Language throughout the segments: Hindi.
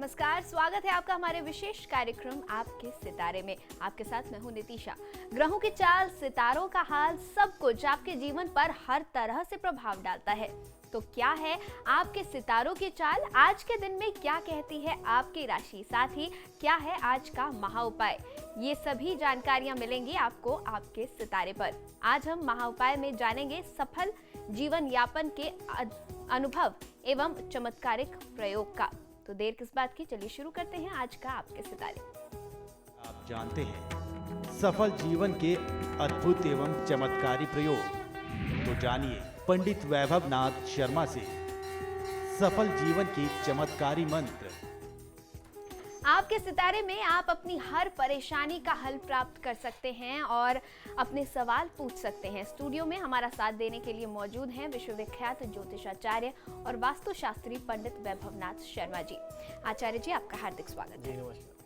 नमस्कार, स्वागत है आपका हमारे विशेष कार्यक्रम आपके सितारे में। आपके साथ मैं हूं नितिशा। ग्रहों की चाल, सितारों का हाल, सब कुछ आपके जीवन पर हर तरह से प्रभाव डालता है। तो क्या है आपके सितारों की चाल? आज के दिन में क्या कहती है आपकी राशि? साथ ही क्या है आज का महा उपाय? ये सभी जानकारियां मिलेंगी आपको आपके सितारे पर। आज हम महा उपाय में जानेंगे सफल जीवन यापन के अनुभव एवं चमत्कारिक प्रयोग का। तो देर किस बात की, चलिए शुरू करते हैं आज का आपके सितारे। आप जानते हैं सफल जीवन के अद्भुत एवं चमत्कारी प्रयोग, तो जानिए पंडित वैभव नाथ शर्मा से सफल जीवन के चमत्कारी मंत्र। आपके सितारे में आप अपनी हर परेशानी का हल प्राप्त कर सकते हैं और अपने सवाल पूछ सकते हैं। स्टूडियो में हमारा साथ देने के लिए मौजूद हैं विश्वविख्यात ज्योतिषाचार्य और वास्तुशास्त्री पंडित वैभवनाथ शर्मा जी। आचार्य जी, आपका हार्दिक स्वागत है। नमस्कार।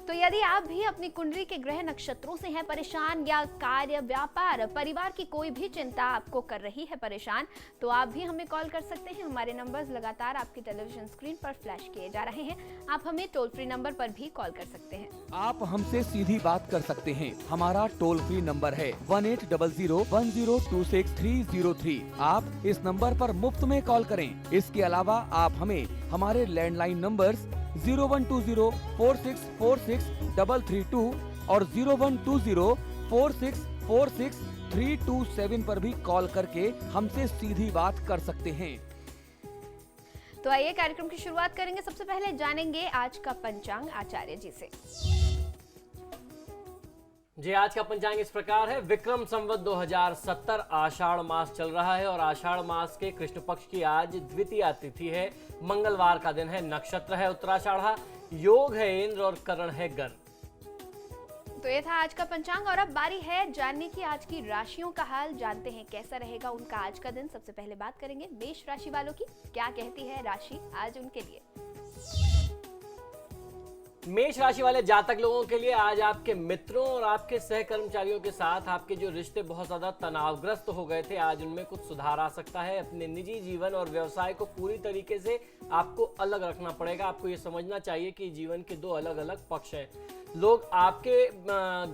तो यदि आप भी अपनी कुंडली के ग्रह नक्षत्रों से हैं परेशान, या कार्य, व्यापार, परिवार की कोई भी चिंता आपको कर रही है परेशान, तो आप भी हमें कॉल कर सकते हैं। हमारे नंबर्स लगातार आपकी टेलीविजन स्क्रीन पर फ्लैश किए जा रहे हैं। आप हमें टोल फ्री नंबर पर भी कॉल कर सकते हैं। आप हमसे सीधी बात कर सकते हैं। हमारा टोल फ्री नंबर है 180010263003। आप इस नंबर पर मुफ्त में कॉल करें। इसके अलावा आप हमें हमारे लैंडलाइन नंबर्स 012046463332 और 012046463327 पर भी कॉल करके हमसे सीधी बात कर सकते हैं। तो आइए कार्यक्रम की शुरुआत करेंगे। सबसे पहले जानेंगे आज का पंचांग आचार्य जी से। जी, आज का पंचांग इस प्रकार है। विक्रम संवत 2070 आषाढ़ मास चल रहा है और आषाढ़ मास के कृष्ण पक्ष की आज द्वितीया तिथि है। मंगलवार का दिन है। नक्षत्र है उत्तराषाढ़ा, योग है इंद्र और करण है गण। तो ये था आज का पंचांग और अब बारी है जानने की आज की राशियों का हाल। जानते हैं कैसा रहेगा उनका आज का दिन। सबसे पहले बात करेंगे मेष राशि वालों की। क्या कहती है राशि आज उनके लिए? मेष राशि वाले जातक लोगों के लिए आज आपके मित्रों और आपके सहकर्मचारियों के साथ आपके जो रिश्ते बहुत ज्यादा तनावग्रस्त हो गए थे, आज उनमें कुछ सुधार आ सकता है। अपने निजी जीवन और व्यवसाय को पूरी तरीके से आपको अलग रखना पड़ेगा। आपको ये समझना चाहिए कि जीवन के दो अलग अलग पक्ष हैं। लोग आपके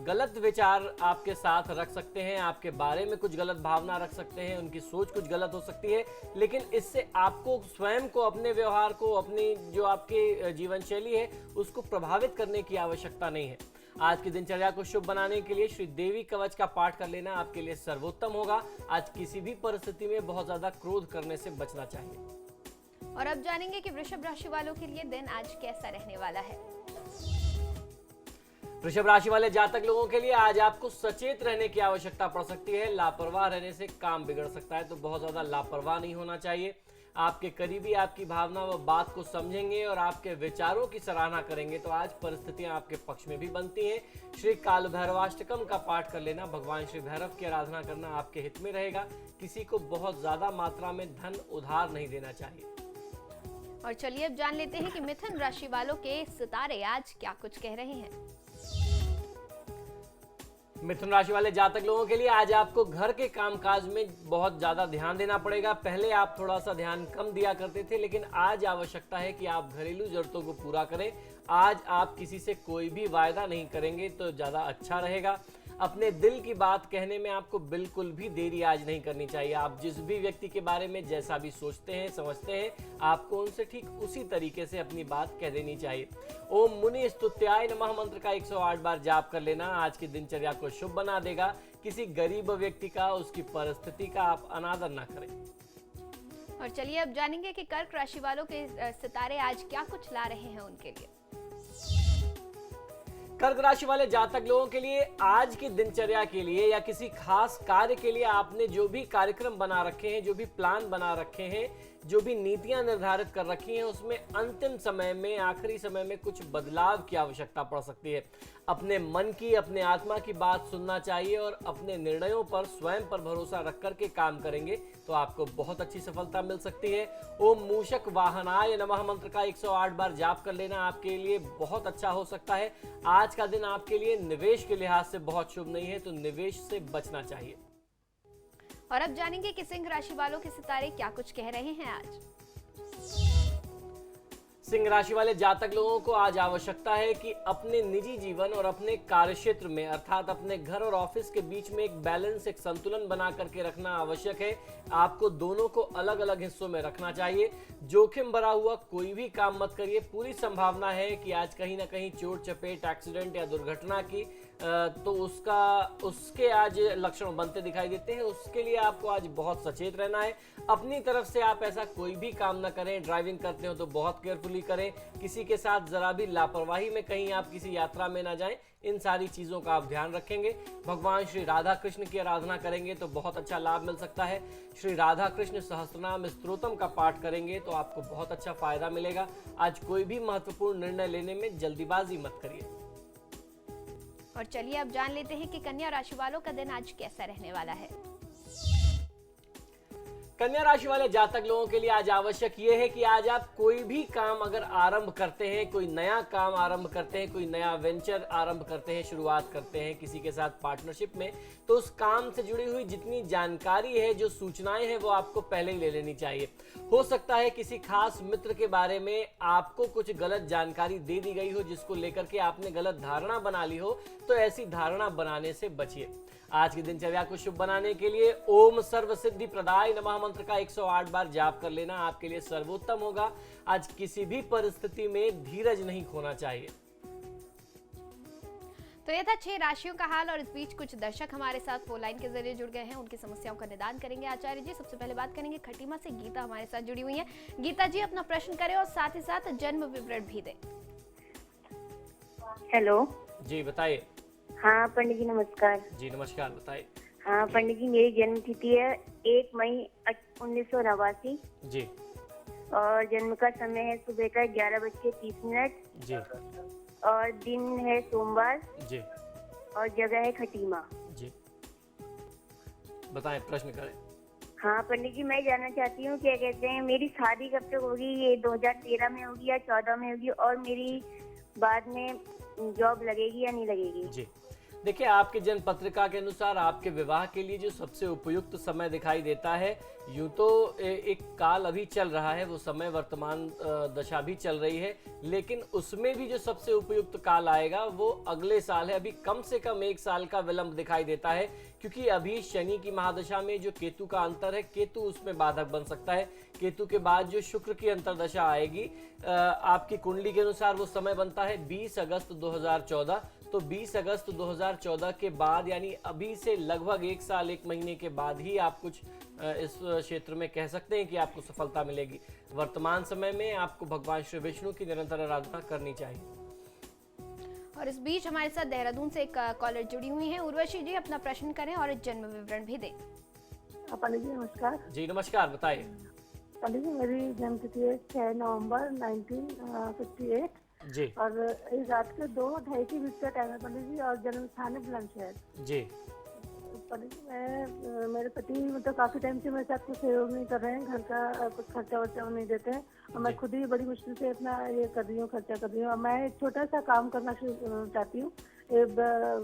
गलत विचार आपके साथ रख सकते हैं, आपके बारे में कुछ गलत भावना रख सकते हैं, उनकी सोच कुछ गलत हो सकती है, लेकिन इससे आपको स्वयं को, अपने व्यवहार को, अपनी जो आपकी जीवन शैली है उसको प्रभावित करने की आवश्यकता नहीं है। आज की दिनचर्या को शुभ बनाने के लिए श्री देवी कवच का पाठ कर लेना आपके लिए सर्वोत्तम होगा। आज किसी भी परिस्थिति में बहुत ज्यादा क्रोध करने से बचना चाहिए। और अब जानेंगे कि वृषभ राशि वालों के लिए दिन आज कैसा रहने वाला है। वृषभ राशि वाले जातक लोगों के लिए आज आपको सचेत रहने की आवश्यकता पड़ सकती है। लापरवाह रहने से काम बिगड़ सकता है, तो बहुत ज्यादा लापरवाह नहीं होना चाहिए। आपके करीबी आपकी भावना व बात को समझेंगे और आपके विचारों की सराहना करेंगे, तो आज परिस्थितियां आपके पक्ष में भी बनती हैं। श्री काल भैरवाष्टकम का पाठ कर लेना, भगवान श्री भैरव की आराधना करना आपके हित में रहेगा। किसी को बहुत ज्यादा मात्रा में धन उधार नहीं देना चाहिए। और चलिए अब जान लेते हैं कि मिथुन राशि वालों के सितारे आज क्या कुछ कह रहे हैं। मिथुन राशि वाले जातक लोगों के लिए आज आपको घर के कामकाज में बहुत ज्यादा ध्यान देना पड़ेगा। पहले आप थोड़ा सा ध्यान कम दिया करते थे, लेकिन आज आवश्यकता है कि आप घरेलू जरूरतों को पूरा करें। आज आप किसी से कोई भी वायदा नहीं करेंगे तो ज्यादा अच्छा रहेगा। अपने दिल की बात कहने में आपको बिल्कुल भी देरी आज नहीं करनी चाहिए। आप जिस भी व्यक्ति के बारे में जैसा भी सोचते हैं, समझते हैं, आपको उनसे ठीक उसी तरीके से अपनी बात कह देनी चाहिए। ओम मुनि स्तुत्याय नमः मंत्र का 108 बार जाप कर लेना आज की दिनचर्या को शुभ बना देगा। किसी गरीब व्यक्ति का, उसकी परिस्थिति का आप अनादर ना करें। और चलिए अब जानेंगे कि कर्क राशि वालों के सितारे आज क्या कुछ ला रहे हैं उनके लिए। कर्क राशि वाले जातक लोगों के लिए आज की दिनचर्या के लिए या किसी खास कार्य के लिए आपने जो भी कार्यक्रम बना रखे हैं, जो भी प्लान बना रखे हैं, जो भी नीतियां निर्धारित कर रखी हैं, उसमें अंतिम समय में, आखिरी समय में कुछ बदलाव की आवश्यकता पड़ सकती है। अपने मन की, अपने आत्मा की बात सुनना चाहिए और अपने निर्णयों पर, स्वयं पर भरोसा रख करके काम करेंगे तो आपको बहुत अच्छी सफलता मिल सकती है। ओम मूषक वाहनाय नमः मंत्र का 108 बार जाप कर लेना आपके लिए बहुत अच्छा हो सकता है। आज का दिन आपके लिए निवेश के लिहाज से बहुत शुभ नहीं है, तो निवेश से बचना चाहिए। और अब जानेंगे कि सिंह राशि वालों के सितारे क्या कुछ कह रहे हैं आज। सिंह राशि वाले जातक लोगों को आज आवश्यकता है कि अपने निजी जीवन और अपने कार्यक्षेत्र में अर्थात अपने घर और ऑफिस के बीच में एक बैलेंस, एक संतुलन बना करके रखना आवश्यक है। आपको दोनों को अलग अलग हिस्सों में रखना चाहिए। जोखिम भरा हुआ कोई भी काम मत करिए। पूरी संभावना है कि आज कहीं ना कहीं चोट चपेट, एक्सीडेंट या दुर्घटना की तो उसके आज लक्षण बनते दिखाई देते हैं। उसके लिए आपको आज बहुत सचेत रहना है। अपनी तरफ से आप ऐसा कोई भी काम ना करें। ड्राइविंग करते हो तो बहुत केयरफुली करें। किसी के साथ जरा भी लापरवाही में कहीं आप किसी यात्रा में ना जाएं। इन सारी चीजों का आप ध्यान रखेंगे। भगवान श्री राधा कृष्ण की आराधना करेंगे तो बहुत अच्छा लाभ मिल सकता है। श्री राधा कृष्ण सहस्त्रनाम स्तोत्रम का पाठ करेंगे तो आपको बहुत अच्छा फायदा मिलेगा। आज कोई भी महत्वपूर्ण निर्णय लेने में जल्दीबाजी मत करिए। और चलिए अब जान लेते हैं कि कन्या राशि वालों का दिन आज कैसा रहने वाला है। कन्या राशि वाले जातक लोगों के लिए आज आवश्यक ये है कि आज आप कोई भी काम अगर आरंभ करते हैं, कोई नया काम आरंभ करते हैं, कोई नया वेंचर आरंभ करते हैं, शुरुआत करते हैं किसी के साथ पार्टनरशिप में, तो उस काम से जुड़ी हुई जितनी जानकारी है, जो सूचनाएं हैं, वो आपको पहले ही ले लेनी चाहिए। हो सकता है किसी खास मित्र के बारे में आपको कुछ गलत जानकारी दे दी गई हो जिसको लेकर के आपने गलत धारणा बना ली हो, तो ऐसी धारणा बनाने से बचिए। आज की दिनचर्या को शुभ बनाने के लिए ओम सर्व सिद्धि प्रदाय नमः मंत्र का 108 बार जाप कर लेना आपके लिए सर्वोत्तम होगा। आज किसी भी परिस्थिति में धीरज नहीं खोना चाहिए। तो यह था 6 राशियों का हाल और इस बीच कुछ दर्शक हमारे साथ फोन लाइन के जरिए जुड़ गए हैं। उनकी समस्याओं का निदान करेंगे आचार्य जी। सबसे पहले बात करेंगे खटीमा से। गीता हमारे साथ जुड़ी हुई है। गीता जी अपना प्रश्न करें और साथ ही साथ जन्म विवरण भी दें। हेलो जी बताइए। हाँ पंडित जी नमस्कार। जी नमस्कार, बताइए। हाँ पंडित जी मेरी जन्म तिथि है 1 मई 1989 जी और जन्म का समय है सुबह का 11:30 जी और दिन है सोमवार जी और जगह है खटीमा। जी बताएं, प्रश्न करें। हाँ पंडित जी मैं जानना चाहती हूँ क्या कहते हैं मेरी शादी कब तक होगी? ये 2013 में होगी या 14 में होगी? और मेरी बाद में जॉब लगेगी या नहीं लगेगी? जी देखिए, आपके जन्म पत्रिका के अनुसार आपके विवाह के लिए जो सबसे उपयुक्त समय दिखाई देता है, यूं तो एक काल अभी चल रहा है, वो समय वर्तमान दशा भी चल रही है, लेकिन उसमें भी जो सबसे उपयुक्त काल आएगा वो अगले साल है। अभी कम से कम 1 साल का विलंब दिखाई देता है, क्योंकि अभी शनि की महादशा में जो केतु का अंतर है, केतु उसमें बाधक बन सकता है। केतु के बाद जो शुक्र की अंतरदशा आएगी, आपकी कुंडली के अनुसार वो समय बनता है 20 अगस्त 2014। तो 20 अगस्त 2014 के बाद, यानी अभी से लगभग 1 साल 1 महीने के बाद ही आप कुछ इस क्षेत्र में कह सकते हैं कि आपको सफलता मिलेगी। वर्तमान समय में आपको भगवान श्री विष्णु की निरंतर आराधना करनी चाहिए। और इस बीच हमारे साथ देहरादून से एक कॉलर जुड़ी हुई है। उर्वशी जी अपना प्रश्न करें और जन्म विवरण भी दें। पंडित जी नमस्कार। जी नमस्कार, बताइए। पंडित जी मेरी जन्म तिथि है 6 नवंबर 1958 जी और इस रात के 2-2:30 के बीच का टाइम है पंडित जी और जन्म स्थान है बुलंदशहर। जी पंडित जी मैं मेरे पति मतलब काफी टाइम से मेरे साथ कुछ सहयोग नहीं कर रहे हैं, घर का कुछ खर्चा वर्चा नहीं देते हैं और मैं खुद ही बड़ी मुश्किल से अपना ये कर रही हूँ, खर्चा कर रही हूँ। मैं एक छोटा सा काम करना चाहती हूँ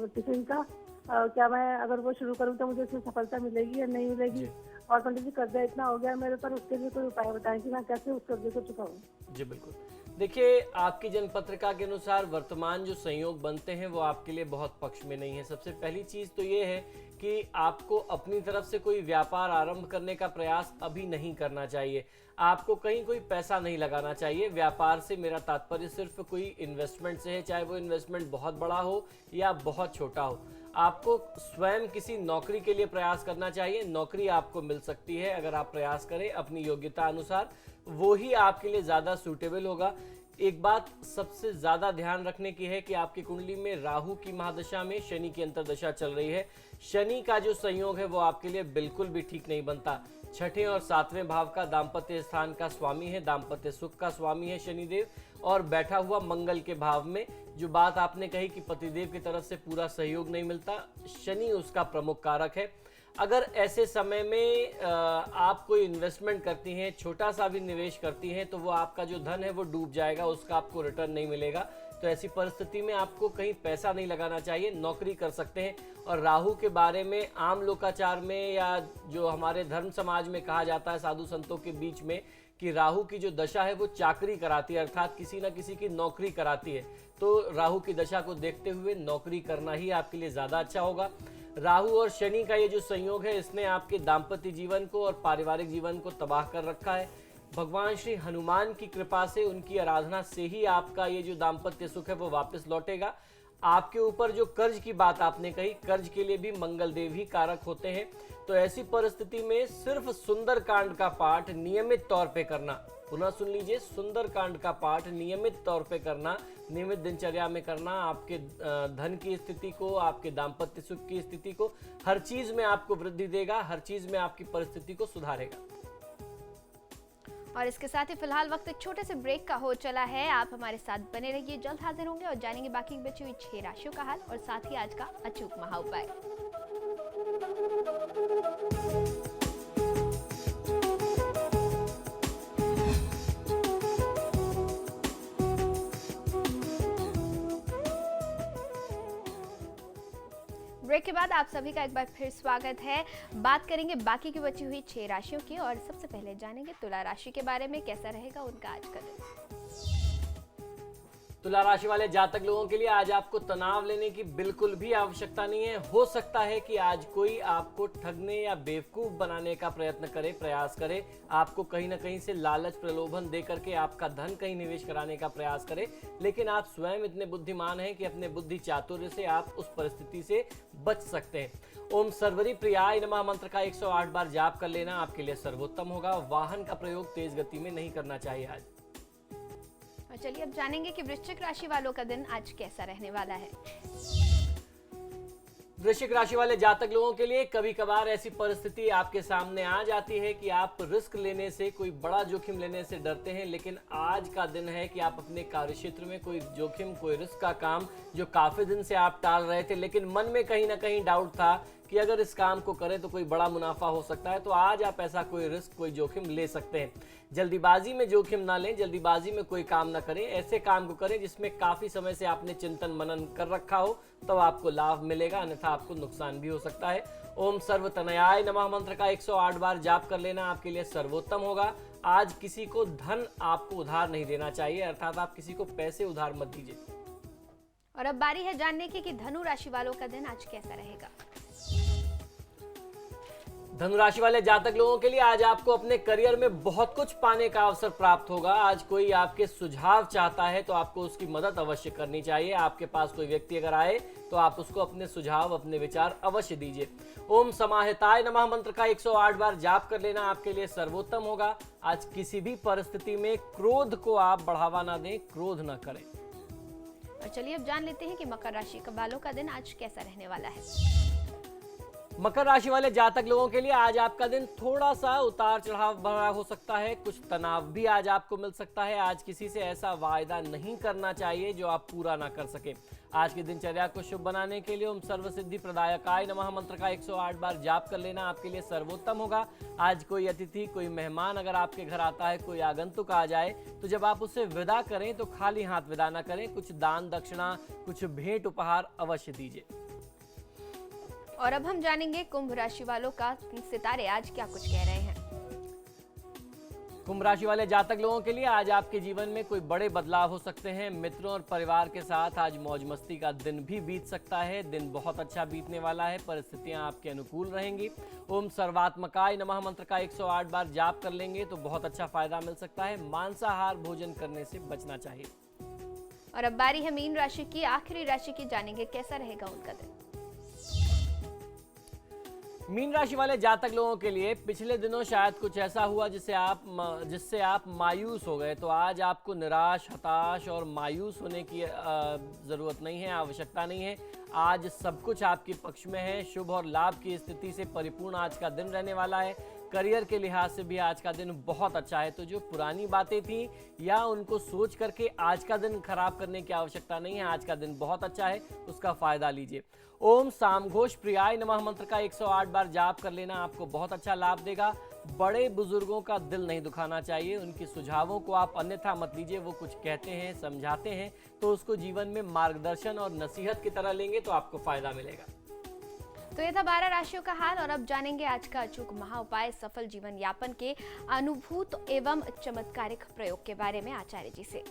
टिफिन का। क्या मैं अगर वो शुरू करूँ तो मुझे उसमें सफलता मिलेगी या नहीं मिलेगी? और पंडित जी कर्जा इतना हो गया मेरे पर, उसके लिए कोई उपाय बताएं कि मैं कैसे उस कर्जे को चुकाऊं। जी बिल्कुल। देखिए, आपकी जन्म पत्रिका के अनुसार वर्तमान जो संयोग बनते हैं वो आपके लिए बहुत पक्ष में नहीं है। सबसे पहली चीज तो ये है कि आपको अपनी तरफ से कोई व्यापार आरंभ करने का प्रयास अभी नहीं करना चाहिए। आपको कहीं कोई पैसा नहीं लगाना चाहिए। व्यापार से मेरा तात्पर्य सिर्फ कोई इन्वेस्टमेंट से है, चाहे वो इन्वेस्टमेंट बहुत बड़ा हो या बहुत छोटा हो। आपको स्वयं किसी नौकरी के लिए प्रयास करना चाहिए। नौकरी आपको मिल सकती है अगर आप प्रयास करें अपनी योग्यता अनुसार, वो ही आपके लिए ज़्यादा सूटेबल होगा। एक बात सबसे ज़्यादा ध्यान रखने की है कि आपकी कुंडली में राहु की महादशा में शनि की अंतर्दशा चल रही है। शनि का जो संयोग है वो आपके लिए बिल्कुल भी ठीक नहीं बनता। 6ठे और 7वें भाव का दाम्पत्य स्थान का स्वामी है, दाम्पत्य सुख का स्वामी है शनिदेव, और बैठा हुआ मंगल के भाव में। जो बात आपने कही कि पतिदेव की तरफ से पूरा सहयोग नहीं मिलता, शनि उसका प्रमुख कारक है। अगर ऐसे समय में आप कोई इन्वेस्टमेंट करती हैं, छोटा सा भी निवेश करती हैं, तो वो आपका जो धन है वो डूब जाएगा, उसका आपको रिटर्न नहीं मिलेगा। तो ऐसी परिस्थिति में आपको कहीं पैसा नहीं लगाना चाहिए, नौकरी कर सकते हैं। और राहु के बारे में आम लोकाचार में या जो हमारे धर्म समाज में कहा जाता है साधु संतों के बीच में कि राहु की जो दशा है वो चाकरी कराती है, अर्थात किसी ना किसी की नौकरी कराती है। तो राहु की दशा को देखते हुए नौकरी करना ही आपके लिए ज्यादा अच्छा होगा। राहु और शनि का ये जो संयोग है इसने आपके दाम्पत्य जीवन को और पारिवारिक जीवन को तबाह कर रखा है। भगवान श्री हनुमान की कृपा से, उनकी आराधना से ही आपका ये जो दाम्पत्य सुख है वो वापस लौटेगा। आपके ऊपर जो कर्ज की बात आपने कही, कर्ज के लिए भी मंगल देव ही कारक होते हैं। तो ऐसी परिस्थिति में सिर्फ सुंदर कांड का पाठ नियमित तौर पे करना, पुनः सुन लीजिए, सुंदर कांड का पाठ नियमित तौर पे करना, नियमित दिनचर्या में करना आपके धन की स्थिति को, आपके दाम्पत्य सुख की स्थिति को, हर चीज में आपको वृद्धि देगा, हर चीज में आपकी परिस्थिति को सुधारेगा। और इसके साथ ही फिलहाल वक्त एक छोटे से ब्रेक का हो चला है। आप हमारे साथ बने रहिए, जल्द हाजिर होंगे और जानेंगे बाकी बची हुई 6 राशियों का हाल और साथ ही आज का अचूक महा उपाय। ब्रेक के बाद आप सभी का एक बार फिर स्वागत है। बात करेंगे बाकी की बची हुई 6 राशियों की और सबसे पहले जानेंगे तुला राशि के बारे में, कैसा रहेगा उनका आज का दिन। तुला राशि वाले जातक लोगों के लिए आज आपको तनाव लेने की बिल्कुल भी आवश्यकता नहीं है। हो सकता है कि आज कोई आपको ठगने या बेवकूफ बनाने का प्रयास करे, आपको कहीं ना कहीं से लालच प्रलोभन दे करके आपका धन कहीं निवेश कराने का प्रयास करे, लेकिन आप स्वयं इतने बुद्धिमान हैं कि अपने बुद्धि चातुर्य से आप उस परिस्थिति से बच सकते हैं। ओम सर्वरी प्रियाय नमः मंत्र का 108 बार जाप कर लेना आपके लिए सर्वोत्तम होगा। वाहन का प्रयोग तेज गति में नहीं करना चाहिए आज। और चलिए अब जानेंगे कि वृश्चिक राशि वालों का दिन आज कैसा रहने वाला है। वृश्चिक राशि वाले जातक लोगों के लिए कभी कभार ऐसी परिस्थिति आपके सामने आ जाती है कि आप रिस्क लेने से, कोई बड़ा जोखिम लेने से डरते हैं, लेकिन आज का दिन है कि आप अपने कार्यक्षेत्र में कोई जोखिम, कोई रिस्क का काम जो काफी दिन से आप टाल रहे थे, लेकिन मन में कहीं ना कहीं डाउट था कि अगर इस काम को करें तो कोई बड़ा मुनाफा हो सकता है, तो आज आप ऐसा कोई रिस्क, कोई जोखिम ले सकते हैं। जल्दीबाजी में जोखिम ना लें, जल्दीबाजी में कोई काम ना करें, ऐसे काम को करें जिसमें काफी समय से आपने चिंतन मनन कर रखा हो, तब आपको लाभ मिलेगा, अन्यथा आपको नुकसान भी हो सकता है। ओम सर्वतनयाय नमः मंत्र का 108 बार जाप कर लेना आपके लिए सर्वोत्तम होगा। आज किसी को धन आपको उधार नहीं देना चाहिए, अर्थात आप किसी को पैसे उधार मत दीजिए। और अब बारी है जानने की कि धनु राशि वालों का दिन आज कैसा रहेगा। धनु राशि वाले जातक लोगों के लिए आज आपको अपने करियर में बहुत कुछ पाने का अवसर प्राप्त होगा। आज कोई आपके सुझाव चाहता है तो आपको उसकी मदद अवश्य करनी चाहिए। आपके पास कोई व्यक्ति अगर आए तो आप उसको अपने सुझाव, अपने विचार अवश्य दीजिए। ओम समाहिताय नमः मंत्र का 108 बार जाप कर लेना आपके लिए सर्वोत्तम होगा। आज किसी भी परिस्थिति में क्रोध को आप बढ़ावा ना दें, क्रोध ना करें। और चलिए अब जान लेते हैं कि मकर राशि वालों का दिन आज कैसा रहने वाला है। मकर राशि वाले जातक लोगों के लिए आज आपका दिन थोड़ा सा उतार चढ़ाव भरा हो सकता है, कुछ तनाव भी आज आपको मिल सकता है। आज किसी से ऐसा वायदा नहीं करना चाहिए जो आप पूरा ना कर सके। आज की दिनचर्या को शुभ बनाने के लिए ओम सर्वसिद्धि प्रदायकाय नमः मंत्र का 108 बार जाप कर लेना आपके लिए सर्वोत्तम होगा। आज कोई अतिथि, कोई मेहमान अगर आपके घर आता है, कोई आगंतुक आ जाए, तो जब आप उसे विदा करें तो खाली हाथ विदा ना करें, कुछ दान दक्षिणा, कुछ भेंट उपहार अवश्य दीजिए। और अब हम जानेंगे कुंभ राशि वालों का सितारे आज क्या कुछ कह रहे हैं। कुंभ राशि वाले जातक लोगों के लिए आज आपके जीवन में कोई बड़े बदलाव हो सकते हैं। मित्रों और परिवार के साथ आज मौज मस्ती का दिन भी बीत सकता है। दिन बहुत अच्छा बीतने वाला है, परिस्थितियां आपके अनुकूल रहेंगी। ओम सर्वात्मकाय नमः मंत्र का 108 बार जाप कर लेंगे तो बहुत अच्छा फायदा मिल सकता है। मांसाहार भोजन करने से बचना चाहिए। और अब बारी है मीन राशि की, आखिरी राशि की, जानेंगे कैसा रहेगा उनका दिन। मीन राशि वाले जातक लोगों के लिए पिछले दिनों शायद कुछ ऐसा हुआ जिससे आप मायूस हो गए, तो आज आपको निराश, हताश और मायूस होने की जरूरत नहीं है, आवश्यकता नहीं है। आज सब कुछ आपके पक्ष में है। शुभ और लाभ की स्थिति से परिपूर्ण आज का दिन रहने वाला है। करियर के लिहाज से भी आज का दिन बहुत अच्छा है। तो जो पुरानी बातें थी या उनको सोच करके आज का दिन खराब करने की आवश्यकता नहीं है। आज का दिन बहुत अच्छा है, उसका फायदा लीजिए। ओम सामघोष प्रियाय नमः मंत्र का 108 बार जाप कर लेना आपको बहुत अच्छा लाभ देगा। बड़े बुजुर्गों का दिल नहीं दुखाना चाहिए, उनके सुझावों को आप अन्यथा मत लीजिए। वो कुछ कहते हैं, समझाते हैं, तो उसको जीवन में मार्गदर्शन और नसीहत की तरह लेंगे तो आपको फायदा मिलेगा। तो ये था 12 राशियों का हाल और अब जानेंगे आज का अचूक महा उपाय सफल जीवन यापन के अनुभूत एवं चमत्कारिक प्रयोग के बारे में आचार्य जी से।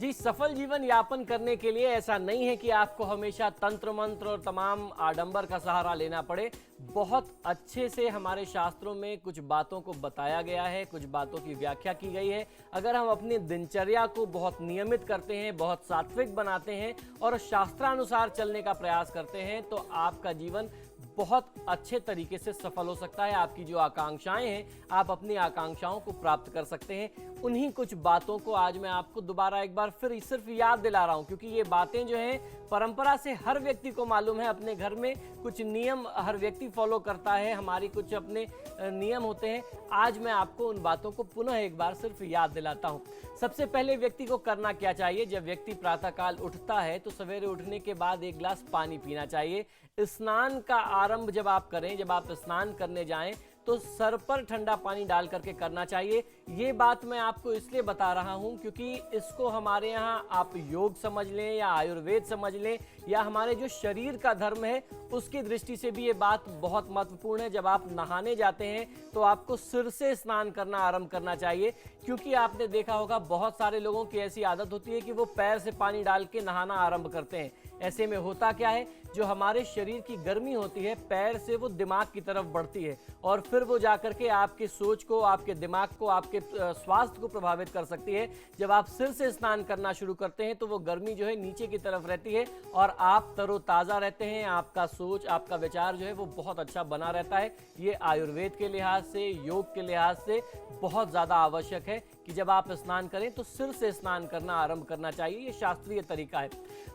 जी, सफल जीवन यापन करने के लिए ऐसा नहीं है कि आपको हमेशा तंत्र मंत्र और तमाम आडंबर का सहारा लेना पड़े। बहुत अच्छे से हमारे शास्त्रों में कुछ बातों को बताया गया है, कुछ बातों की व्याख्या की गई है। अगर हम अपनी दिनचर्या को बहुत नियमित करते हैं, बहुत सात्विक बनाते हैं और शास्त्रानुसार चलने का प्रयास करते हैं तो आपका जीवन बहुत अच्छे तरीके से सफल हो सकता है। आपकी जो आकांक्षाएं हैं, आप अपनी आकांक्षाओं को प्राप्त कर सकते हैं। उन्हीं कुछ बातों को आज मैं आपको दोबारा एक बार फिर सिर्फ याद दिला रहा हूं, क्योंकि ये बातें जो हैं परंपरा से हर व्यक्ति को मालूम है। अपने घर में कुछ नियम हर व्यक्ति फॉलो करता है, हमारी कुछ अपने नियम होते हैं। आज मैं आपको उन बातों को पुनः एक बार सिर्फ याद दिलाता हूं। सबसे पहले व्यक्ति को करना क्या चाहिए? जब व्यक्ति प्रातःकाल उठता है तो सवेरे उठने के बाद 1 गिलास पानी पीना चाहिए। स्नान का आरंभ जब आप करें, जब आप स्नान करने जाएं तो सर पर ठंडा पानी डाल करके करना चाहिए। ये बात मैं आपको इसलिए बता रहा हूं क्योंकि इसको हमारे यहाँ आप योग समझ लें या आयुर्वेद समझ लें या हमारे जो शरीर का धर्म है उसकी दृष्टि से भी ये बात बहुत महत्वपूर्ण है। जब आप नहाने जाते हैं तो आपको सिर से स्नान करना आरंभ करना चाहिए, क्योंकि आपने देखा होगा बहुत सारे लोगों की ऐसी आदत होती है कि वो पैर से पानी डाल के नहाना आरंभ करते हैं। ऐसे में होता क्या है, जो हमारे शरीर की गर्मी होती है पैर से वो दिमाग की तरफ बढ़ती है और फिर वो जाकर के आपकी सोच को, आपके दिमाग को, आपके स्वास्थ्य को प्रभावित कर सकती है। जब आप सिर से स्नान करना शुरू करते हैं तो वो गर्मी जो है नीचे की तरफ रहती है और आप तरोताज़ा रहते हैं। आपका सोच, आपका विचार जो है वो बहुत अच्छा बना रहता है। ये आयुर्वेद के लिहाज से, योग के लिहाज से बहुत ज़्यादा आवश्यक है कि जब आप स्नान करें तो सिर से स्नान करना आरंभ करना चाहिए। ये शास्त्रीय तरीका है।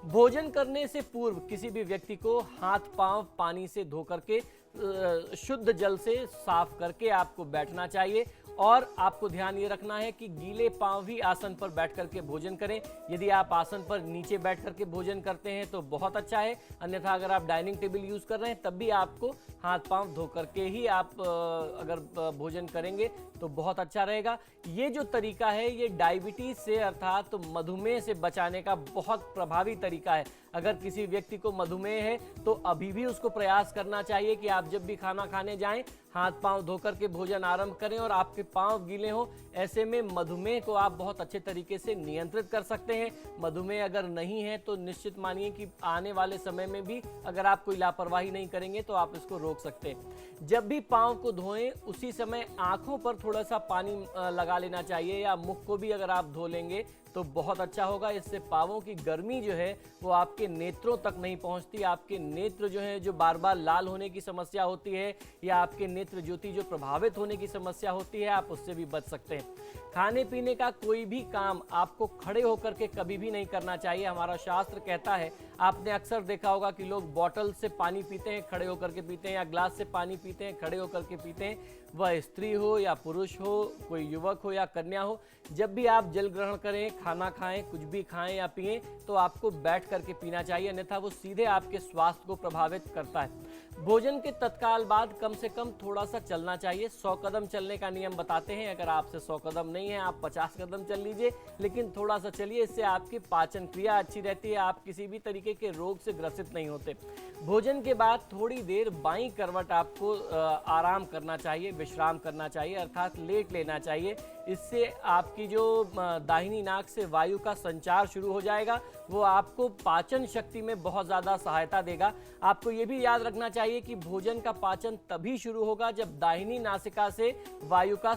भोजन करने से पूर्व किसी भी व्यक्ति को हाथ पांव पानी से धो करके शुद्ध जल से साफ करके आपको बैठना चाहिए और आपको ध्यान ये रखना है कि गीले पांव ही आसन पर बैठ करके भोजन करें। यदि आप आसन पर नीचे बैठ करके भोजन करते हैं तो बहुत अच्छा है, अन्यथा अगर आप डाइनिंग टेबल यूज कर रहे हैं तब भी आपको हाथ पांव धो करके ही आप अगर भोजन करेंगे तो बहुत अच्छा रहेगा। ये जो तरीका है ये डायबिटीज से अर्थात तो मधुमेह से बचाने का बहुत प्रभावी तरीका है। अगर किसी व्यक्ति को मधुमेह है तो अभी भी उसको प्रयास करना चाहिए कि आप जब भी खाना खाने जाएं हाथ पांव धोकर के भोजन आरंभ करें और आपके पांव गीले हों। ऐसे में मधुमेह को आप बहुत अच्छे तरीके से नियंत्रित कर सकते हैं। मधुमेह अगर नहीं है तो निश्चित मानिए कि आने वाले समय में भी अगर आप कोई लापरवाही नहीं करेंगे तो आप इसको रोक सकते हैं। जब भी पांव को धोएं उसी समय आंखों पर थोड़ा सा पानी लगा लेना चाहिए या मुख को भी अगर आप धो लेंगे तो बहुत अच्छा होगा। इससे पांवों की गर्मी जो है वो आपके नेत्रों तक नहीं पहुंचती। आपके नेत्र जो है, जो बार बार लाल होने की समस्या होती है या आपके नेत्र ज्योति जो प्रभावित होने की समस्या होती है, आप उससे भी बच सकते हैं। खाने पीने का कोई भी काम आपको खड़े होकर के कभी भी नहीं करना चाहिए। हमारा शास्त्र कहता है, आपने अक्सर देखा होगा कि लोग बॉटल से पानी पीते हैं, खड़े होकर के पीते हैं, या ग्लास से पानी पीते हैं, खड़े होकर के पीते हैं। वह स्त्री हो या पुरुष हो, कोई युवक हो या कन्या हो, जब भी आप जल ग्रहण करें, खाना खाएं, कुछ भी खाएं या पिएं तो आपको बैठ करके पीना चाहिए, अन्यथा वो सीधे आपके स्वास्थ्य को प्रभावित करता है। भोजन के तत्काल बाद कम से कम थोड़ा सा चलना चाहिए। 100 कदम चलने का नियम बताते हैं। अगर आपसे 100 कदम नहीं है, आप 50 कदम चल लीजिए, लेकिन थोड़ा सा चलिए। इससे आपकी पाचन क्रिया अच्छी रहती है, आप किसी भी तरीके के रोग से ग्रसित नहीं होते। भोजन के बाद थोड़ी देर बाईं करवट आपको आराम करना चाहिए, विश्राम करना चाहिए, अर्थात लेट लेना चाहिए। इससे आपकी जो दाहिनी नाक से वायु का संचार शुरू हो जाएगा, वो आपको पाचन शक्ति में बहुत ज़्यादा सहायता देगा। आपको ये भी याद रखना चाहिए कि भोजन का पाचन तभी शुरू होगा जब दाहिनी नासिका से वायु का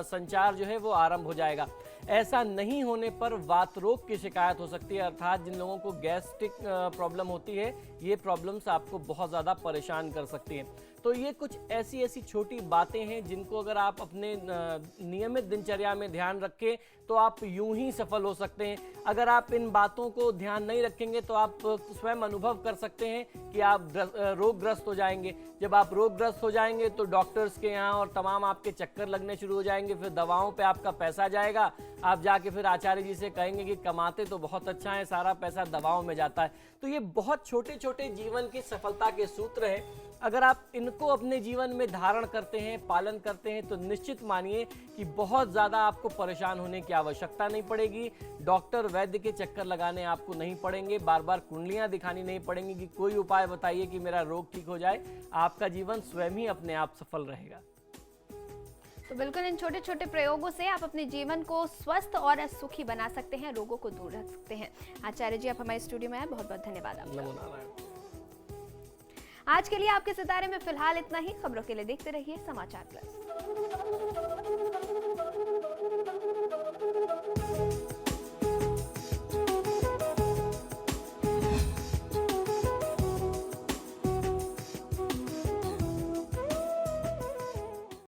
संचार जो है वो आरंभ हो जाएगा। ऐसा नहीं होने पर वात रोग की शिकायत हो सकती है, अर्थात जिन लोगों को गैस्ट्रिक प्रॉब्लम होती है, ये प्रॉब्लम्स आपको बहुत ज़्यादा परेशान कर सकती हैं। तो ये कुछ ऐसी छोटी बातें हैं जिनको अगर आप अपने नियमित दिनचर्या में ध्यान रखें तो आप यूं ही सफल हो सकते हैं। अगर आप इन बातों को ध्यान नहीं रखेंगे तो आप स्वयं अनुभव कर सकते हैं कि आप रोगग्रस्त हो जाएंगे। जब आप रोगग्रस्त हो जाएंगे तो डॉक्टर्स के यहाँ और तमाम आपके चक्कर लगने शुरू हो जाएंगे, फिर दवाओं पे आपका पैसा जाएगा, आप जाके फिर आचार्य जी से कहेंगे कि कमाते तो बहुत अच्छा है, सारा पैसा दवाओं में जाता है। तो ये बहुत छोटे छोटे जीवन की सफलता के सूत्र हैं। अगर आप इनको अपने जीवन में धारण करते हैं, पालन करते हैं, तो निश्चित मानिए कि बहुत ज़्यादा आपको परेशान होने की आवश्यकता नहीं पड़ेगी। डॉक्टर वैद्य के चक्कर लगाने आपको नहीं पड़ेंगे, बार बार कुंडलियां दिखानी नहीं पड़ेंगी कि कोई उपाय बताइए कि मेरा रोग ठीक हो जाए। आपका जीवन स्वयं ही अपने आप सफल रहेगा। तो बिल्कुल इन छोटे छोटे प्रयोगों से आप अपने जीवन को स्वस्थ और सुखी बना सकते हैं, रोगों को दूर रख सकते हैं। आचार्य जी, आप हमारे स्टूडियो में आए, बहुत बहुत धन्यवाद आपका। नमो नारायण। आज के लिए आपके सितारे में फिलहाल इतना ही। खबरों के लिए देखते रहिए समाचार प्लस।